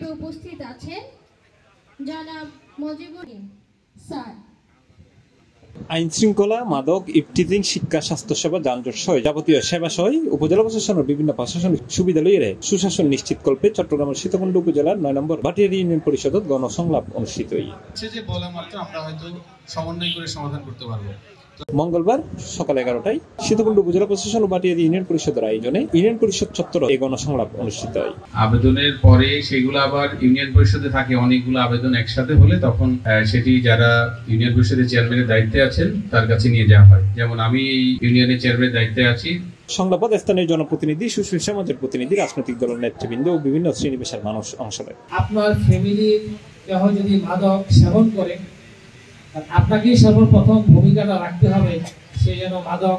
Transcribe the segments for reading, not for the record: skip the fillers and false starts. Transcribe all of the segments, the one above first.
হিসেবে উপস্থিত আছেন জনাব মজিবুর স্যার। আইন শৃঙ্খলা, মাদক, ইফটিজিং, শিক্ষা, স্বাস্থ্যসেবা, যানজট সহ যাবতীয় সেবা সহ উপজেলা প্রশাসনের বিভিন্ন প্রশাসনিক সুবিধা লইয়ে সুশাসন নিশ্চিত কল্পে চট্টগ্রামের সীতাকুণ্ড উপজেলার ৯ নম্বর ভাটিয়ারী ইউনিয়ন পরিষদত গণসংলাপ অনুষ্ঠিত আমরা হয়তো সমন্বয় করে সমাধান করতে পারবো। মঙ্গলবার সকাল 11টায় সীতাকুণ্ড উপজেলা প্রশাসন ও ভাটিয়ারী ইউনিয়ন পরিষদের আয়োজনে ইউনিয়ন পরিষদ চত্বরে এই গণসংলাপ অনুষ্ঠিত হয়। আবেদনের পরে সেগুলো আবার ইউনিয়ন পরিষদে থাকে অনেকগুলো আবেদন একসাথে হলে তখন সেটি যারা ইউনিয়ন পরিষদের চেয়ারম্যানের দায়িত্বে আছেন তার কাছে নিয়ে যাওয়া হয়। যেমন আমি ইউনিয়নের চেয়ারম্যানের দায়িত্বে আছি। সংলাপত স্থানীয় জনপ্রতিনিধি, সুশীল সমাজের প্রতিনিধি, রাজনৈতিক দলের নেতৃবৃন্দ ও বিভিন্ন শ্রেণী পেশার মানুষ অংশ নেয়। আপনার ফ্যামিলির কেউ যদি মাদক সেবন করে, আপনাকেই সর্বপ্রথম ভূমিকাটা রাখতে হবে সে যেন মাদক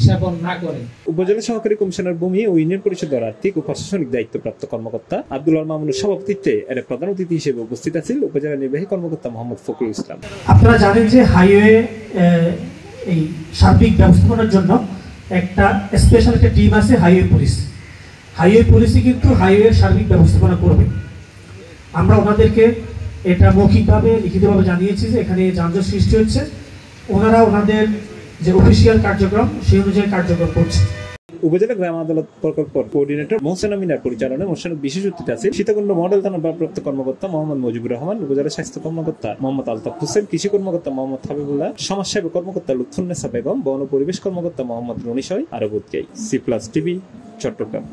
সেবন না করে। উপজেলা সহকারী কমিশনার ভূমি ও ইউনিয়ন পরিষদের আর্থিক ও প্রশাসনিক দায়িত্বপ্রাপ্ত কর্মকর্তা আব্দুল মামুনের সভাপতিত্বে এর প্রধান অতিথি হিসেবে উপস্থিত আছেন উপজেলা নির্বাহী কর্মকর্তা মোহাম্মদ ফখরুল ইসলাম। আপনারা জানেন যে হাইওয়ে এই সার্বিক ব্যবস্থাপনার জন্য একটা স্পেশাল একটা টিম আছে হাইওয়ে পুলিশ। হাইওয়ে পুলিশই কিন্তু হাইওয়ে সার্বিক ব্যবস্থাপনা করবে। আমরা ওনাদেরকে এটা মৌখিকভাবে লিখিতভাবে জানিয়েছি যে এখানে যানজট সৃষ্টি হচ্ছে, ওনারা ওনাদের যে অফিসিয়াল কার্যক্রম সেই অনুযায়ী কার্যক্রম করছে। উপজেলা গ্রাম আদালত প্রকল্প কোঅর্ডিনেটর মোহসেনা মিনার পরিচালনায় অনুষ্ঠানে বিশেষ অতিথি আছেন সীতাকুণ্ড মডেল থানার ভারপ্রাপ্ত কর্মকর্তা মোহাম্মদ মজিবুর রহমান, উপজেলা স্বাস্থ্য কর্মকর্তা মোহাম্মদ আলতাফ হোসেন, কৃষি কর্মকর্তা মোহাম্মদ হাবিবুল্লাহ, সমাজসেবা কর্মকর্তা লুৎফুন্নেসা বেগম, বন ও পরিবেশ কর্মকর্তা মোহাম্মদ রনিশয় আরো বুদ্ধিয়াই। C plus TV, Chittagong.